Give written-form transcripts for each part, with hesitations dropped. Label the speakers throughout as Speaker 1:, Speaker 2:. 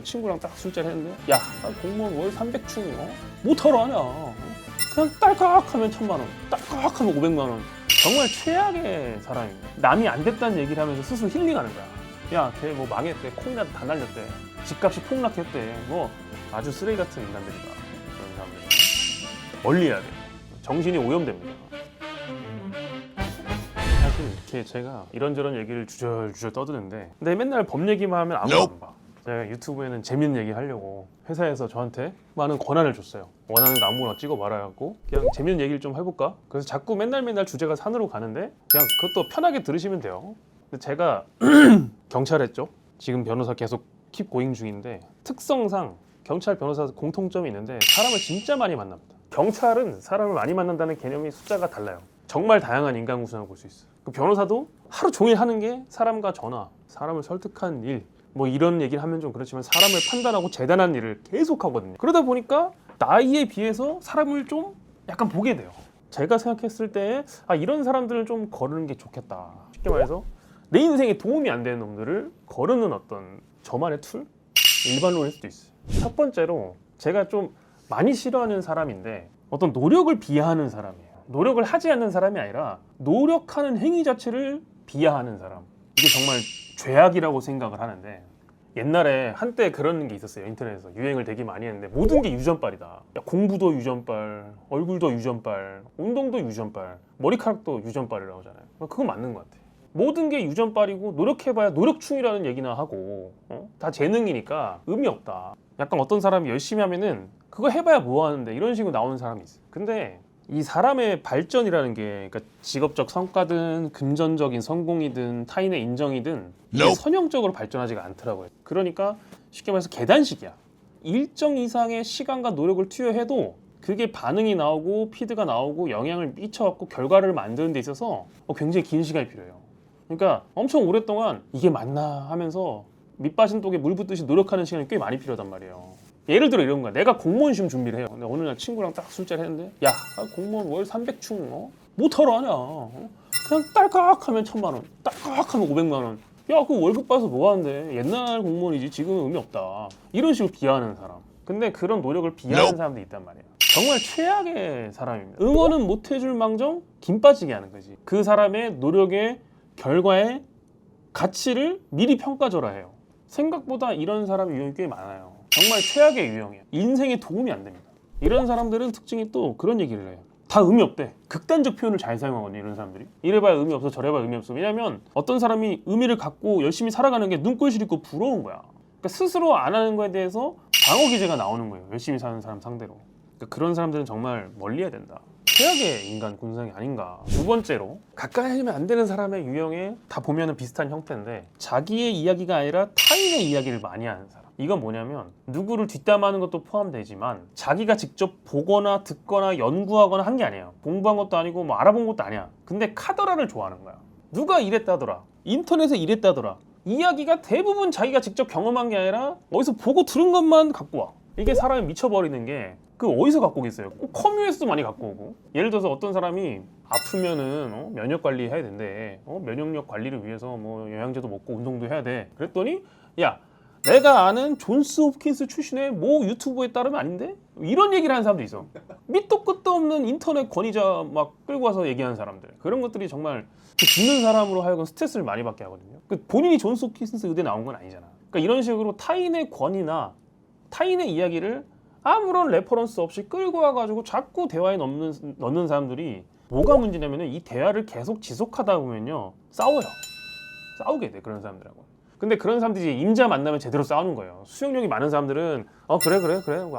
Speaker 1: 날 친구랑 딱 술자리 했는데 야 공무원 월 300충 못하러 하냐 그냥 딸깍하면 1000만원 딸깍하면 500만원 정말 최악의 사람입니다. 남이 안 됐다는 얘기를 하면서 스스로 힐링하는 거야. 야 걔 뭐 망했대 코인이나 다 날렸대 집값이 폭락했대 뭐 아주 쓰레기 같은 인간들이다. 그런 사람들 멀리 해야 돼. 정신이 오염됩니다. 사실 이렇게 제가 이런저런 얘기를 주절주절 떠드는데 근데 맨날 법 얘기만 하면 아무도 안 봐. 제가 유튜브에는 재밌는 얘기 하려고 회사에서 저한테 많은 권한을 줬어요. 원하는 거 아무거나 찍어 말아갖고 그냥 재밌는 얘기를 좀 해볼까? 그래서 자꾸 맨날 주제가 산으로 가는데 그냥 그것도 편하게 들으시면 돼요. 근데 제가 경찰 했죠. 지금 변호사 계속 킵 고잉 중인데 특성상 경찰 변호사 공통점이 있는데 사람을 진짜 많이 만납니다. 경찰은 사람을 많이 만난다는 개념이 숫자가 달라요. 정말 다양한 인간 구성을 볼 수 있어요. 그 변호사도 하루 종일 하는 게 사람과 전화, 사람을 설득한 일, 뭐 이런 얘기를 하면 좀 그렇지만 사람을 판단하고 재단한 일을 계속 하거든요. 그러다 보니까 나이에 비해서 사람을 좀 약간 보게 돼요. 제가 생각했을 때 이런 사람들을 좀 거르는 게 좋겠다. 쉽게 말해서 내 인생에 도움이 안 되는 놈들을 거르는 어떤 저만의 툴? 일반론일 수도 있어요. 첫 번째로 제가 좀 많이 싫어하는 사람인데 어떤 노력을 비하하는 사람이에요. 노력을 하지 않는 사람이 아니라 노력하는 행위 자체를 비하하는 사람. 이게 정말 죄악이라고 생각을 하는데 옛날에 한때 그런 게 있었어요. 인터넷에서 유행을 되게 많이 했는데 모든 게 유전빨이다. 야, 공부도 유전빨, 얼굴도 유전빨, 운동도 유전빨, 머리카락도 유전빨이라고 하잖아요. 그거 맞는 것 같아. 모든 게 유전빨이고 노력해봐야 노력충이라는 얘기나 하고 다 재능이니까 의미 없다. 약간 어떤 사람이 열심히 하면은 그거 해봐야 뭐 하는데 이런 식으로 나오는 사람이 있어요. 근데 이 사람의 발전이라는 게 그러니까 직업적 성과든 금전적인 성공이든 타인의 인정이든 이게 선형적으로 발전하지가 않더라고요. 그러니까 쉽게 말해서 계단식이야. 일정 이상의 시간과 노력을 투여해도 그게 반응이 나오고 피드가 나오고 영향을 미쳐갖고 결과를 만드는 데 있어서 굉장히 긴 시간이 필요해요. 그러니까 엄청 오랫동안 이게 맞나 하면서 밑 빠진 독에 물 붓듯이 노력하는 시간이 꽤 많이 필요하단 말이에요. 예를 들어 이런 거야. 내가 공무원 시험 준비를 해요. 근데 어느 날 친구랑 딱 술자리 했는데 야 공무원 월 300충 못하러 하냐 그냥 딸깍하면 1000만원 딸깍하면 500만원 야 그 월급 받아서 뭐 하는데 옛날 공무원이지 지금은 의미 없다. 이런 식으로 비하하는 사람. 근데 그런 노력을 비하하는 사람들이 있단 말이에요. 정말 최악의 사람입니다. 응원은 못 해줄 망정 김 빠지게 하는 거지. 그 사람의 노력의 결과의 가치를 미리 평가절하해요. 생각보다 이런 사람 유형이 꽤 많아요. 정말 최악의 유형이에요. 인생에 도움이 안 됩니다. 이런 사람들은 특징이 또 그런 얘기를 해요. 다 의미 없대. 극단적 표현을 잘 사용하거든요. 이런 사람들이. 이래봐야 의미 없어 저래봐야 의미 없어. 왜냐면 어떤 사람이 의미를 갖고 열심히 살아가는 게 눈꼴 시리고 부러운 거야. 그러니까 스스로 안 하는 거에 대해서 방어 기제가 나오는 거예요. 열심히 사는 사람 상대로. 그러니까 그런 사람들은 정말 멀리 해야 된다. 최악의 인간 군상이 아닌가. 두 번째로 가까이 하면 안 되는 사람의 유형에 다 보면은 비슷한 형태인데 자기의 이야기가 아니라 타인의 이야기를 많이 하는 사람. 이건 뭐냐면 누구를 뒷담화하는 것도 포함되지만 자기가 직접 보거나 듣거나 연구하거나 한 게 아니에요. 공부한 것도 아니고 뭐 알아본 것도 아니야. 근데 카더라를 좋아하는 거야. 누가 이랬다더라. 인터넷에 이랬다더라. 이야기가 대부분 자기가 직접 경험한 게 아니라 어디서 보고 들은 것만 갖고 와. 이게 사람이 미쳐버리는 게 그 어디서 갖고 오겠어요? 커뮤에서도 많이 갖고 오고. 예를 들어서 어떤 사람이 아프면은 면역 관리 해야 된대. 면역력 관리를 위해서 뭐 영양제도 먹고 운동도 해야 돼. 그랬더니 야 내가 아는 존스 홉킨스 출신의 모 유튜버에 따르면 아닌데? 이런 얘기를 하는 사람도 있어. 밑도 끝도 없는 인터넷 권위자 막 끌고 와서 얘기하는 사람들. 그런 것들이 정말 듣는 사람으로 하여금 스트레스를 많이 받게 하거든요. 본인이 존스 홉킨스 의대 나온 건 아니잖아. 그러니까 이런 식으로 타인의 권위나 타인의 이야기를 아무런 레퍼런스 없이 끌고 와가지고 자꾸 대화에 넣는 사람들이 뭐가 문제냐면은 이 대화를 계속 지속하다 보면요 싸우게 돼 그런 사람들하고. 근데 그런 사람들이 임자 만나면 제대로 싸우는 거예요. 수용력이 많은 사람들은 그래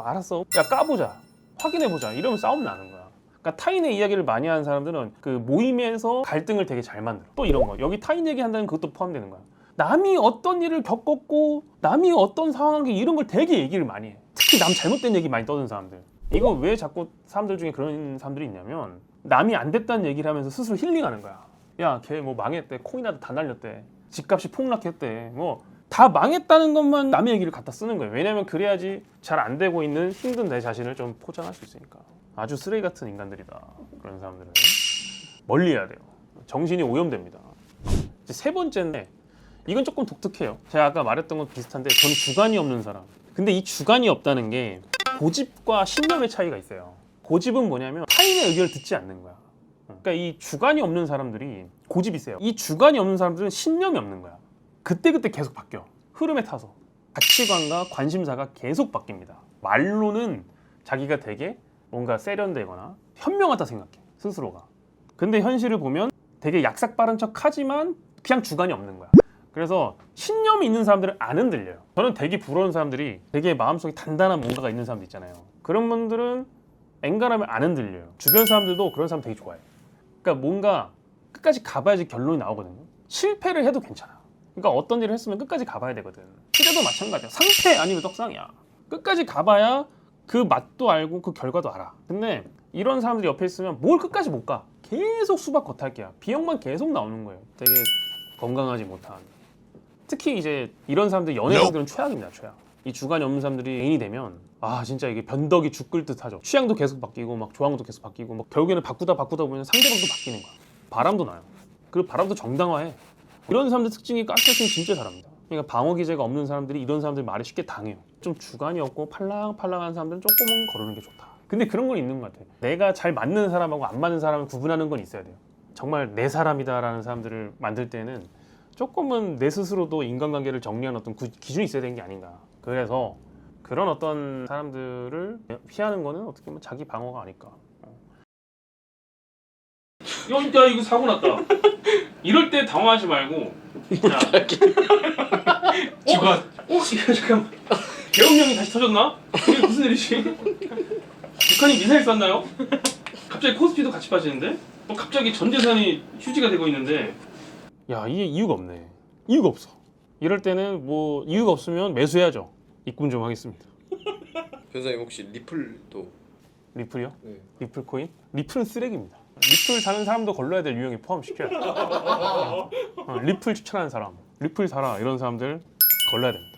Speaker 1: 알았어 야 까보자 확인해보자 이러면 싸움 나는 거야. 그러니까 타인의 이야기를 많이 하는 사람들은 그 모임에서 갈등을 되게 잘 만들어. 또 이런 거 여기 타인 얘기 한다는 그것도 포함되는 거야. 남이 어떤 일을 겪었고 남이 어떤 상황에 이런 걸 되게 얘기를 많이 해. 특히 남 잘못된 얘기 많이 떠드는 사람들. 이거 왜 자꾸 사람들 중에 그런 사람들이 있냐면 남이 안 됐다는 얘기를 하면서 스스로 힐링하는 거야. 야 걔 뭐 망했대 코인이나 다 날렸대 집값이 폭락했대 뭐 다 망했다는 것만 남의 얘기를 갖다 쓰는 거예요. 왜냐면 그래야지 잘 안 되고 있는 힘든 내 자신을 좀 포장할 수 있으니까. 아주 쓰레기 같은 인간들이다. 그런 사람들은 멀리 해야 돼요. 정신이 오염됩니다. 이제 세 번째인데 이건 조금 독특해요. 제가 아까 말했던 건 비슷한데 저는 주관이 없는 사람. 근데 이 주관이 없다는 게 고집과 신념의 차이가 있어요. 고집은 뭐냐면 타인의 의견을 듣지 않는 거야. 그러니까 이 주관이 없는 사람들이 고집이 세요. 이 주관이 없는 사람들은 신념이 없는 거야. 그때그때 계속 바뀌어. 흐름에 타서. 가치관과 관심사가 계속 바뀝니다. 말로는 자기가 되게 뭔가 세련되거나 현명하다 생각해. 스스로가. 근데 현실을 보면 되게 약삭 빠른 척 하지만 그냥 주관이 없는 거야. 그래서 신념이 있는 사람들은 안 흔들려요. 저는 되게 부러운 사람들이 되게 마음속에 단단한 뭔가가 있는 사람들 있잖아요. 그런 분들은 엔간하면 안 흔들려요. 주변 사람들도 그런 사람 되게 좋아해요. 그러니까 뭔가 끝까지 가봐야지 결론이 나오거든요. 실패를 해도 괜찮아. 그러니까 어떤 일을 했으면 끝까지 가봐야 되거든. 투자도 마찬가지야. 상패 아니면 떡상이야. 끝까지 가봐야 그 맛도 알고 그 결과도 알아. 근데 이런 사람들이 옆에 있으면 뭘 끝까지 못 가. 계속 수박 겉핥기야. 비용만 계속 나오는 거예요. 되게 건강하지 못한. 특히 이제 이런 사람들 연예인들은 최악입니다. 최악. 이 주관이 없는 사람들이 애인이 되면 아 진짜 이게 변덕이 죽 끓 듯하죠. 취향도 계속 바뀌고 막 좋아하는 것도 계속 바뀌고 막 결국에는 바꾸다 보면 상대방도 바뀌는 거야. 바람도 나요. 그리고 바람도 정당화해. 이런 사람들 특징이 가스라이팅 진짜 잘합니다. 그러니까 방어 기제가 없는 사람들이 이런 사람들 말에 쉽게 당해요. 좀 주관이 없고 팔랑팔랑한 사람들은 조금은 거르는 게 좋다. 근데 그런 건 있는 것 같아요. 내가 잘 맞는 사람하고 안 맞는 사람을 구분하는 건 있어야 돼요. 정말 내 사람이다라는 사람들을 만들 때는 조금은 내 스스로도 인간관계를 정리하는 어떤 기준이 있어야 되는 게 아닌가. 그래서 그런 어떤 사람들을 피하는 거는 어떻게 보면 자기 방어가 아닐까. 야 이거 사고 났다. 이럴 때 당황하지 말고 자 주관 이거 잠깐만 계엄령이 다시 터졌나? 이게 무슨 일이지? 북한이 미사일 쐈나요? 갑자기 코스피도 같이 빠지는데? 갑자기 전 재산이 휴지가 되고 있는데 야 이게 이유가 없네. 이유가 없어. 이럴 때는 뭐 이유가 없으면 매수해야죠. 입금 좀 하겠습니다.
Speaker 2: 변호사님 혹시 리플도
Speaker 1: 리플이요?
Speaker 2: 네.
Speaker 1: 리플 코인? 리플은 쓰레기입니다. 리플 사는 사람도 걸러야 될 유형에 포함시켜야 돼. 리플 추천하는 사람, 리플 사라 이런 사람들 걸러야 됩니다.